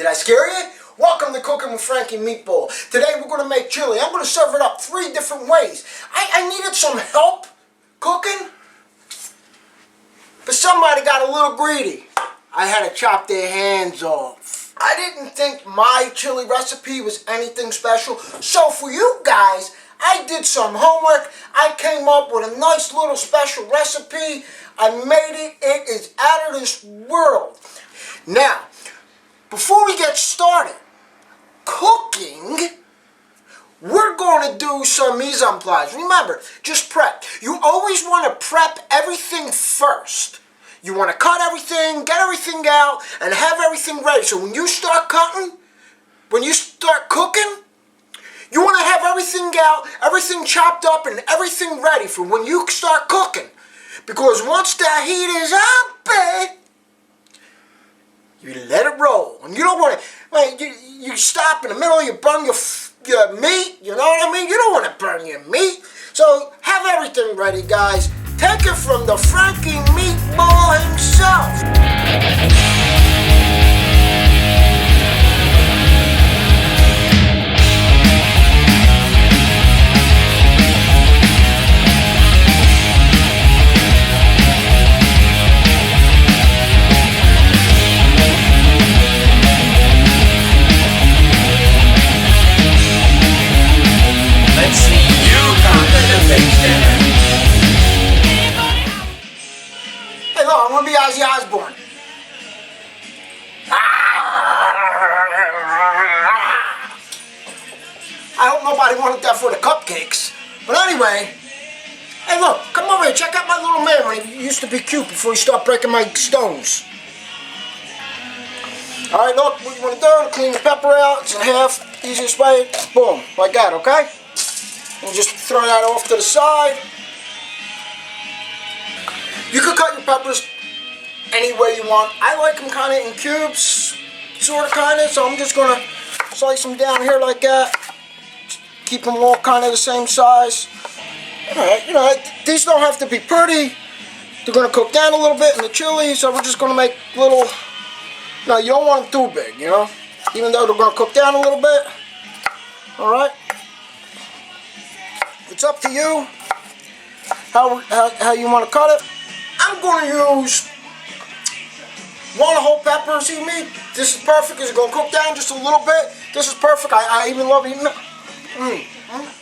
Did I scare you? Welcome to Cooking with Frankie Meatball. Today we're going to make chili. I'm going to serve it up 3 different ways. I needed some help cooking, but somebody got a little greedy. I had to chop their hands off. I didn't think my chili recipe was anything special, so for you guys, I did some homework. I came up with a nice little special recipe. I made it. It is out of this world. Now, before we get started cooking, we're going to do some mise en place. Remember, just prep. You always want to prep everything first. You want to cut everything, get everything out, and have everything ready. So when you start cutting, when you start cooking, you want to have everything out, everything chopped up, and everything ready for when you start cooking. Because once the heat is up, you let it roll. And you don't want to, you stop in the middle, you burn your meat, you know what I mean? You don't want to burn your meat. So have everything ready, guys. Take it from the Frankie Meatball himself. I want to be Ozzy Osbourne. I hope nobody wanted that for the cupcakes. But anyway, hey look, come over here, check out my little man when he used to be cute before he started breaking my stones. Alright, look, what you want to do, clean the pepper out, it's in half, easiest way, boom, like that, okay? And just throw that off to the side. You could cut your peppers any way you want. I like them kind of in cubes, sort of kind of, so I'm just going to slice them down here like that. Keep them all kind of the same size. Alright, you know, these don't have to be pretty. They're going to cook down a little bit in the chili, so we're just going to make little, no, you don't want them too big, you know, even though they're going to cook down a little bit. Alright. It's up to you how you want to cut it. I'm going to use 1 whole pepper. See me? This is perfect. It's going to cook down just a little bit. This is perfect. I even love eating it.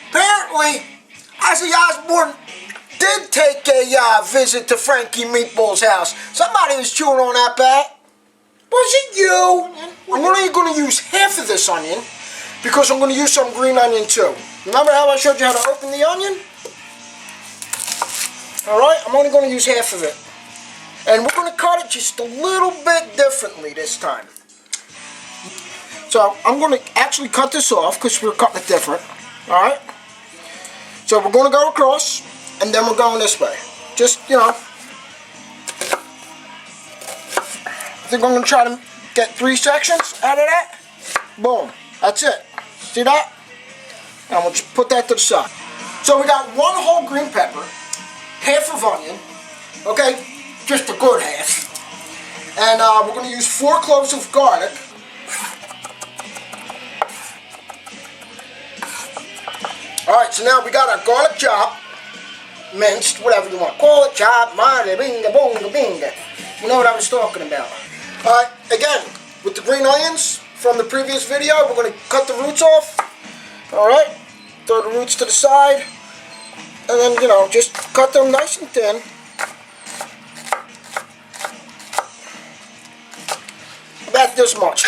Apparently, Ozzy Osbourne did take a visit to Frankie Meatball's house. Somebody was chewing on that bat. Was it you? I'm only going to use half of this onion because I'm going to use some green onion too. Remember how I showed you how to open the onion? Alright, I'm only going to use half of it. And we're going to cut it just a little bit differently this time. So I'm going to actually cut this off because we're cutting it different. Alright? So we're going to go across and then we're going this way. Just, you know. I think I'm going to try to get 3 sections out of that. Boom. That's it. See that? And we'll just put that to the side. So we got 1 whole green pepper, half of onion, okay, just a good half, and we're going to use 4 cloves of garlic, alright, so now we got our garlic chop, minced, whatever you want to call it, chop, mada, binga, boonga, binga, you know what I was talking about. Alright, again, with the green onions from the previous video, we're going to cut the roots off. Alright, throw the roots to the side, and then, you know, just cut them nice and thin. About this much.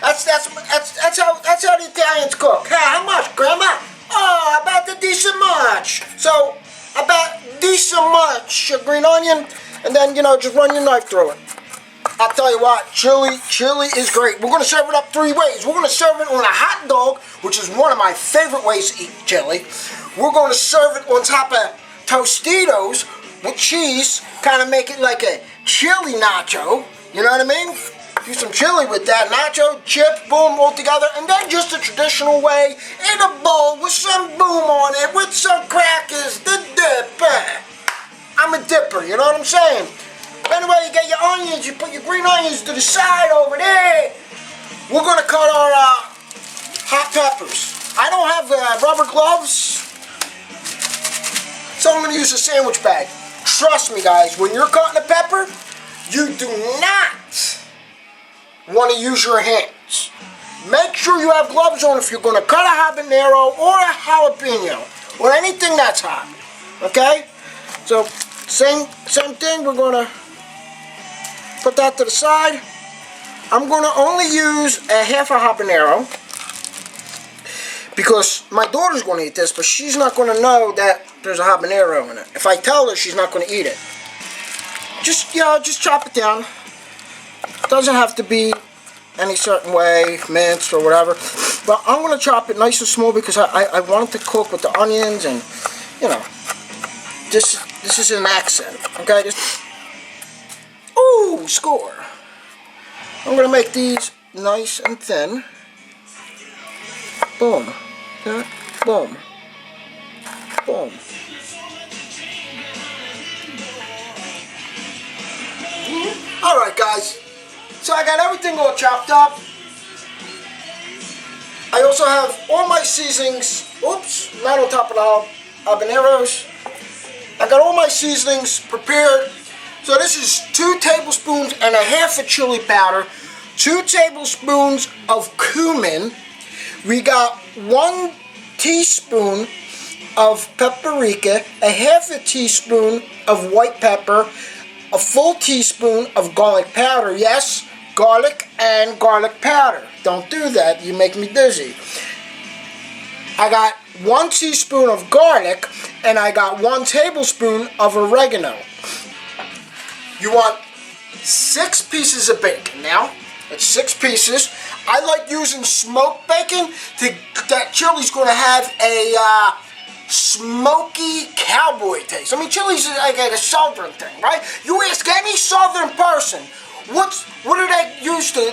that's how the Italians cook. Hey, how much, Grandma? Oh, about the decent much. So, about decent much green onion, and then, you know, just run your knife through it. I'll tell you what, chili is great. We're going to serve it up 3 ways. We're going to serve it on a hot dog, which is one of my favorite ways to eat chili. We're going to serve it on top of Tostitos with cheese, kind of make it like a chili nacho. You know what I mean? Do some chili with that. Nacho, chips, boom, all together. And then just the traditional way, in a bowl with some boom on it, with some crackers, the dip. I'm a dipper, you know what I'm saying? Anyway, you get your onions, you put your green onions to the side over there. We're gonna cut our hot peppers. I don't have rubber gloves, so I'm gonna use a sandwich bag. Trust me guys, when you're cutting a pepper, you do not want to use your hands. Make sure you have gloves on if you're gonna cut a habanero or a jalapeno or anything that's hot, okay? So, same thing, we're gonna put that to the side. I'm gonna only use a half a habanero because my daughter's gonna eat this, but she's not gonna know that there's a habanero in it. If I tell her, she's not gonna eat it. Just chop it down. It doesn't have to be any certain way, minced or whatever. But I'm gonna chop it nice and small because I want it to cook with the onions and, you know, this is an accent, okay? Ooh, score. I'm gonna make these nice and thin. Boom. Okay. Boom. Boom. Alright guys, so I got everything all chopped up. I also have all my seasonings, oops, not on top of the habaneros. I got all my seasonings prepared. So this is 2 tablespoons and a half of chili powder, 2 tablespoons of cumin. We got 1 teaspoon of paprika, a half a teaspoon of white pepper, a full teaspoon of garlic powder. Yes, garlic and garlic powder. Don't do that, you make me dizzy. I got 1 teaspoon of garlic and I got 1 tablespoon of oregano. You want 6 pieces of bacon now. It's 6 pieces. I like using smoked bacon. That chili's going to have a smoky cowboy taste. I mean, chili's like a southern thing, right? You ask any southern person, what do they use to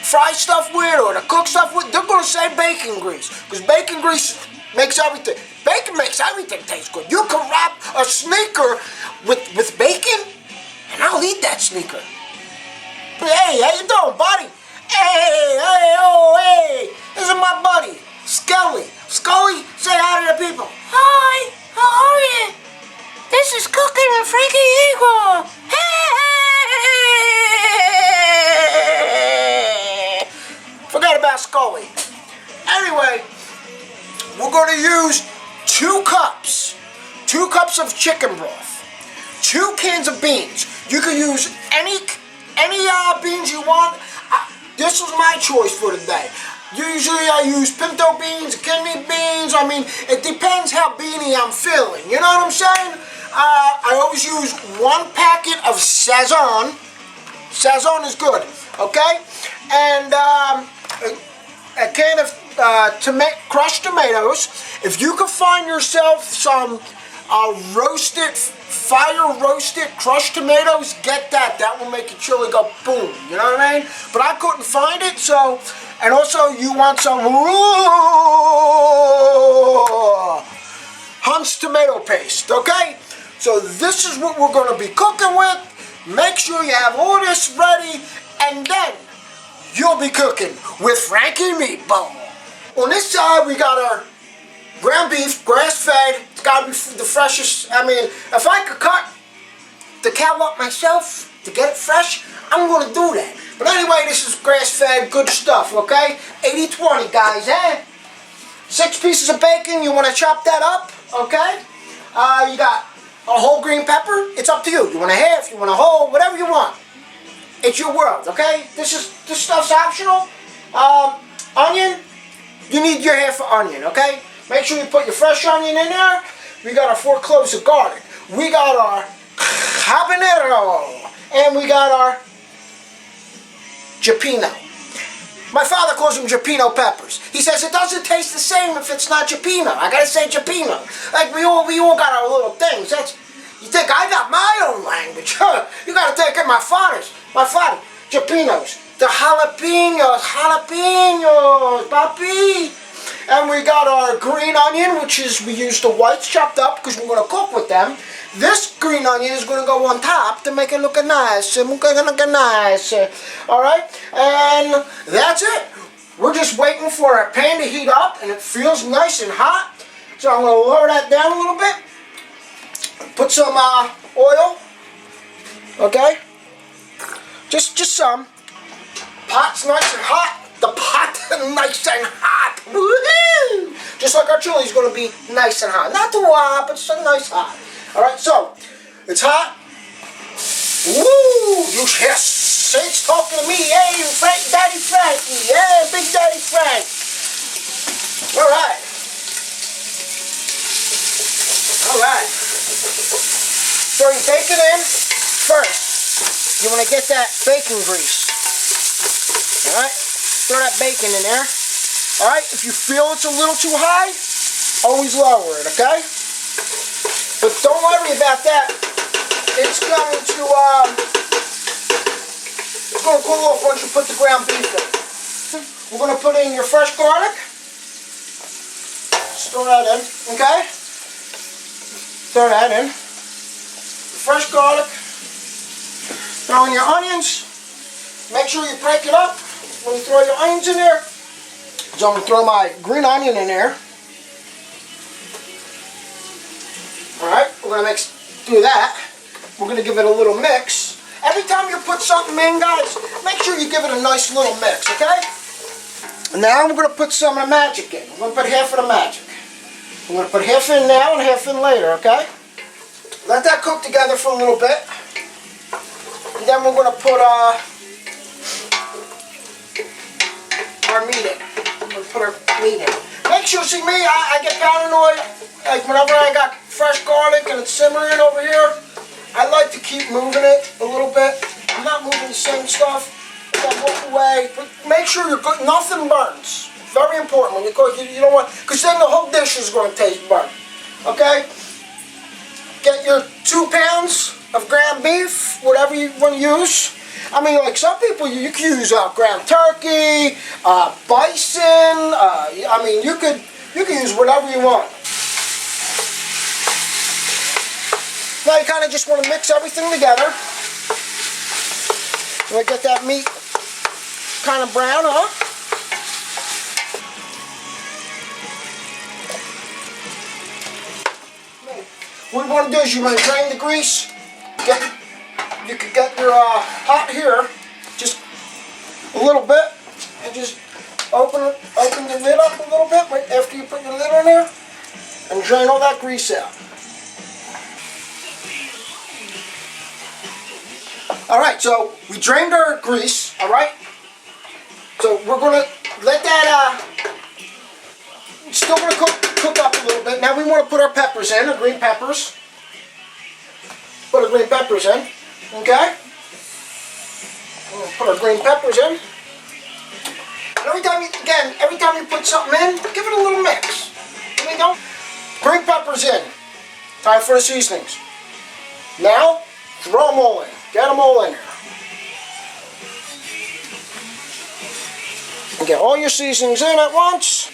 fry stuff with or to cook stuff with? They're going to say bacon grease. Because bacon grease makes everything. Bacon makes everything taste good. You can wrap a sneaker with bacon, and I'll eat that sneaker. Hey, how you doing, buddy? Hey, this is my buddy, Scully. Scully, say hi to the people. Hi, how are you? This is Cooking with Frankie Eagle. Hey! Forget about Scully. Anyway, we're going to use 2 cups. 2 cups of chicken broth. 2 cans of beans. You can use any beans you want. This was my choice for today. Usually I use pinto beans, kidney beans. I mean, it depends how beany I'm feeling. You know what I'm saying? I always use 1 packet of Sazon. Sazon is good, okay? And a can of crushed tomatoes. If you can find yourself some fire roasted crushed tomatoes, get that. That will make your chili go boom. You know what I mean? But I couldn't find it, so. And also, you want some Hunt's tomato paste, okay? So this is what we're going to be cooking with. Make sure you have all this ready, and then you'll be cooking with Frankie Meatball. On this side, we got our ground beef, grass-fed. It's got to be the freshest. I mean, if I could cut the cow up myself to get it fresh, I'm going to do that. But anyway, this is grass-fed, good stuff, okay? 80-20, guys, eh? 6 pieces of bacon, you want to chop that up, okay? You got a whole green pepper. It's up to you. You want a half, you want a whole, whatever you want. It's your world, okay? This stuff's optional. Onion, you need your half of onion, okay? Make sure you put your fresh onion in there. We got our 4 cloves of garlic. We got our habanero. And we got our Jalapeno. My father calls them Jalapeno peppers. He says it doesn't taste the same if it's not Jalapeno. I gotta say Jalapeno. Like we all got our little things. You think I got my own language? Huh? You gotta take it my father, Jalapenos. The jalapenos, papi. And we got our green onion, which is we use the whites chopped up because we're gonna cook with them. This green onion is going to go on top to make it look nice. All right, and that's it. We're just waiting for our pan to heat up, and it feels nice and hot. So I'm going to lower that down a little bit. Put some oil. Okay, just some. Pot's nice and hot. The pot nice and hot. Woo-hoo! Just like our chili is going to be nice and hot. Not too hot, but just a nice hot. All right, so it's hot. Woo! You hear Saints talking to me? Hey, Daddy Frankie. Yeah, Big Daddy Frank. All right. All right. Throw your bacon in first. You want to get that bacon grease. All right. Throw that bacon in there. All right. If you feel it's a little too high, always lower it. Okay. But don't worry about that. It's going to cool off once you put the ground beef in. We're going to put in your fresh garlic. Just throw that in, okay? Throw that in. The fresh garlic. Throw in your onions. Make sure you break it up when you throw your onions in there. So I'm going to throw my green onion in there. Alright, we're going to do that. We're going to give it a little mix. Every time you put something in, guys, make sure you give it a nice little mix, okay? And now we're going to put some of the magic in. We're going to put half of the magic. We're going to put half in now and half in later, okay? Let that cook together for a little bit. And then we're going to put our meat in. We're going to put our meat in. Make sure, see me, I get paranoid. Like whenever I got fresh garlic and it's simmering over here, I like to keep moving it a little bit. I'm not moving the same stuff. I walk away. But make sure you're good. Nothing burns. Very important when you cook. You don't want, because then the whole dish is going to taste burnt. Okay? Get your 2 pounds of ground beef, whatever you want to use. I mean, like some people, you can use ground turkey, bison. I mean, you can use whatever you want. Now you kind of just want to mix everything together. You want to get that meat kind of brown, huh? What you want to do is you want to drain the grease. You can get your pot here, just a little bit, and just open the lid up a little bit right after you put your lid on there, and drain all that grease out. Alright, so we drained our grease, alright? So we're going to let that, it's still going to cook up a little bit. Now we want to put our peppers in, our green peppers. Put our green peppers in, okay? We're going to put our green peppers in. And every time you put something in, give it a little mix. I mean, don't. Green peppers in. Time for the seasonings. Now, throw them all in. Get them all in there. And get all your seasonings in at once.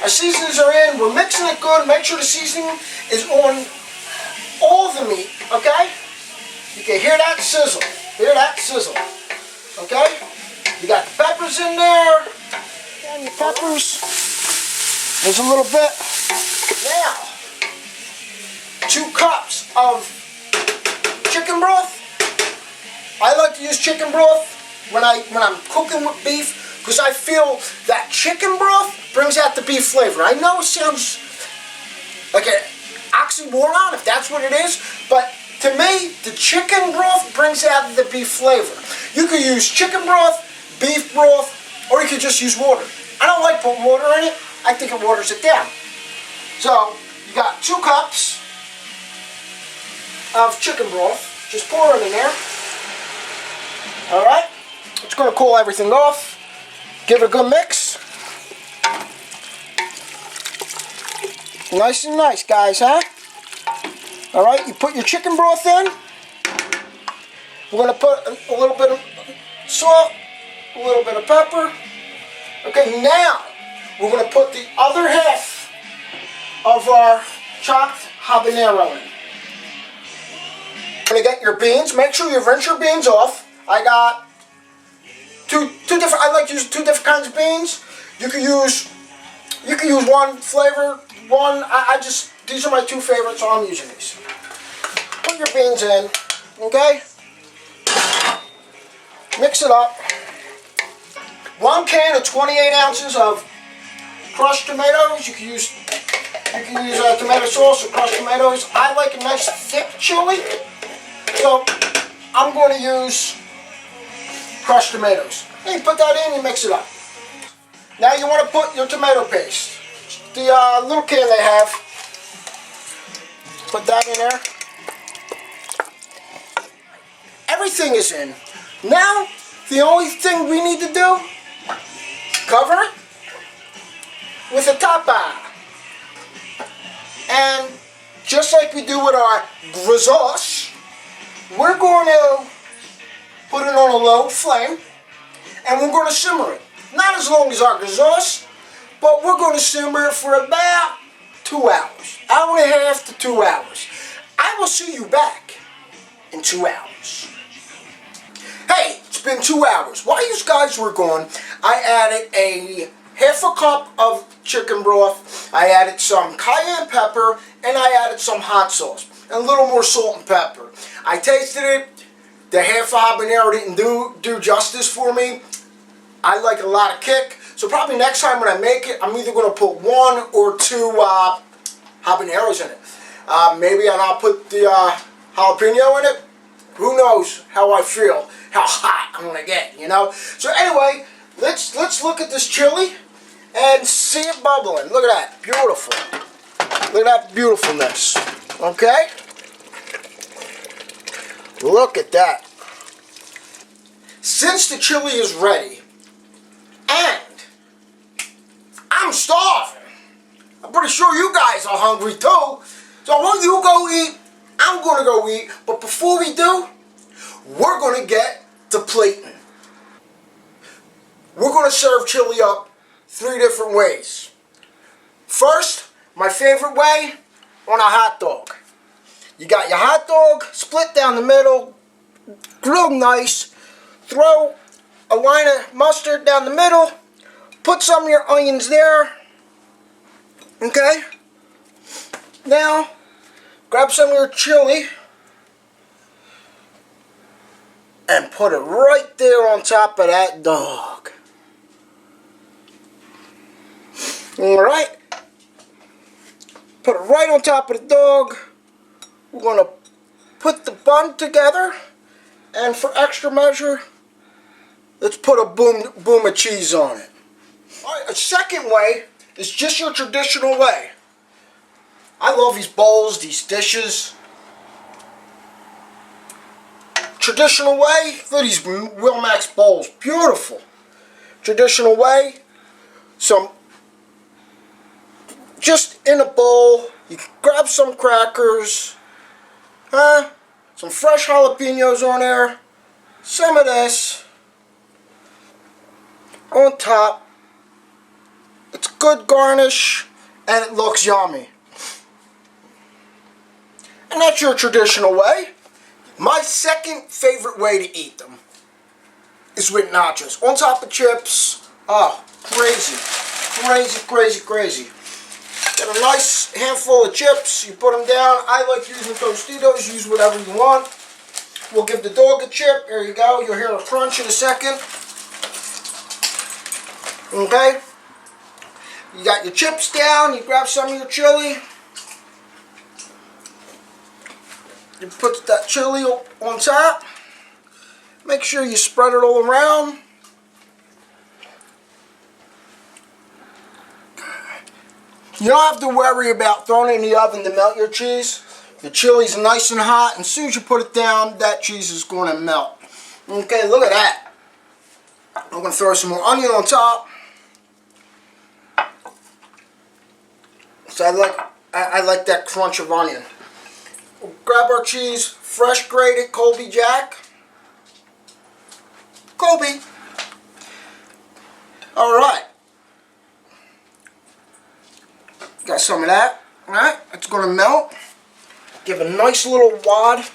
Our seasonings are in. We're mixing it good. Make sure the seasoning is on all the meat, okay? You can hear that sizzle. Hear that sizzle. Okay? You got the peppers in there. And your peppers. There's a little bit. Now, 2 cups of chicken broth. I like to use chicken broth when I'm cooking with beef because I feel that chicken broth brings out the beef flavor. I know it sounds like an oxymoron if that's what it is, but to me, the chicken broth brings out the beef flavor. You could use chicken broth, beef broth, or you could just use water. I don't like putting water in it. I think it waters it down. So, you got 2 cups of chicken broth. Just pour it in there. Alright? It's going to cool everything off. Give it a good mix. Nice and nice, guys, huh? Alright, you put your chicken broth in. We're going to put a little bit of salt, a little bit of pepper. Okay, now we're going to put the other half of our chopped habanero in. get your beans. Make sure you rinse your beans off. I got two different. I like to use two different kinds of beans. You can use one flavor. These are my two favorites, so I'm using these. Put your beans in, okay? Mix it up. 1 can of 28 ounces of crushed tomatoes. You can use tomato sauce or crushed tomatoes. I like a nice thick chili, so I'm going to use crushed tomatoes. And you put that in, you mix it up. Now you want to put your tomato paste. The little can they have. Put that in there. Everything is in. Now, the only thing we need to do, cover it with a tapa. And just like we do with our grisauce, we're going to put it on a low flame and we're going to simmer it. Not as long as our grisauce, but we're going to simmer it for about 2 hours. Hour and a half to 2 hours. I will see you back in 2 hours. Hey, it's been 2 hours. While you guys were gone, I added a half a cup of chicken broth. I added some cayenne pepper, and I added some hot sauce. And a little more salt and pepper. I tasted it. The half habanero didn't do justice for me. I like a lot of kick. So probably next time when I make it, I'm either going to put 1 or 2 habaneros in it. Maybe I'll put the jalapeno in it. Who knows how I feel, how hot I'm going to get, you know. So anyway, let's look at this chili and see it bubbling. Look at that, beautiful. Look at that beautifulness, okay? Look at that. Since the chili is ready, and I'm starving. I'm pretty sure you guys are hungry too. So while you go eat, I'm going to go eat. But before we do, we're going to get to plating. We're going to serve chili up 3 different ways. First, my favorite way, on a hot dog. You got your hot dog, split down the middle, grilled nice, throw a line of mustard down the middle, put some of your onions there, okay? Now, grab some of your chili and put it right there on top of that dog. Alright? Put it right on top of the dog. We're going to put the bun together, and for extra measure, let's put a boom of cheese on it. Alright, a second way is just your traditional way. I love these bowls, these dishes. Traditional way, look at these Wilmax bowls, beautiful. Traditional way, just in a bowl, you can grab some crackers, some fresh jalapenos on there, some of this on top. It's good garnish and it looks yummy. And that's your traditional way. My second favorite way to eat them is with nachos. On top of chips. Oh, crazy. Crazy, crazy, crazy. Get a nice handful of chips. You put them down. I like using Tostitos. Use whatever you want. We'll give the dog a chip. There you go. You'll hear a crunch in a second. Okay? You got your chips down. You grab some of your chili. You put that chili on top. Make sure you spread it all around. You don't have to worry about throwing it in the oven to melt your cheese. The chili's nice and hot, and as soon as you put it down, that cheese is going to melt. Okay, look at that. I'm going to throw some more onion on top. So I like that crunch of onion. We'll grab our cheese, fresh grated Colby Jack. Colby. Alright. Got some of that. Alright, it's going to melt. Give a nice little wad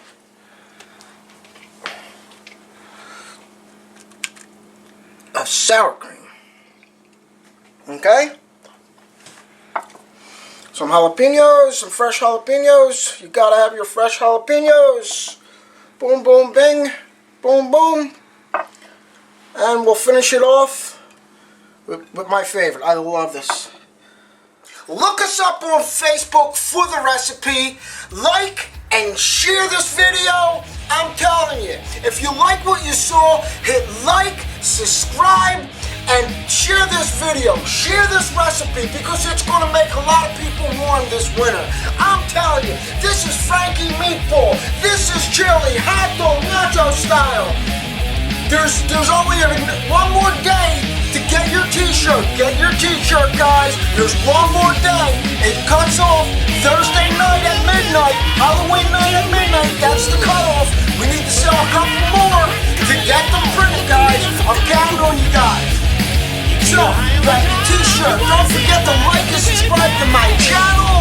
of sour cream. Okay? Some jalapenos, some fresh jalapenos. You gotta have your fresh jalapenos. Boom, boom, bing. Boom, boom. And we'll finish it off with my favorite. I love this. Look us up on Facebook for the recipe. Like and share this video. I'm telling you, if you like what you saw, hit like, subscribe, and share this video. Share this recipe because it's going to make a lot of people warm this winter. I'm telling you, this is Frankie Meatball. This is chili, hot dog, nacho style. There's only one more day to get your t-shirt. Get your t-shirt, guys. There's one more day. It cuts off Thursday night at midnight. Halloween night at midnight. That's the cutoff. We need to sell a couple more to get them printed, guys. I'm counting on you guys. So, grab your t-shirt. Don't forget to like and subscribe to my channel.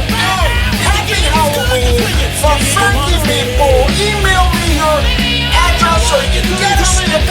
And happy Halloween from Frankie Meatball. Email me your address so you can get us in the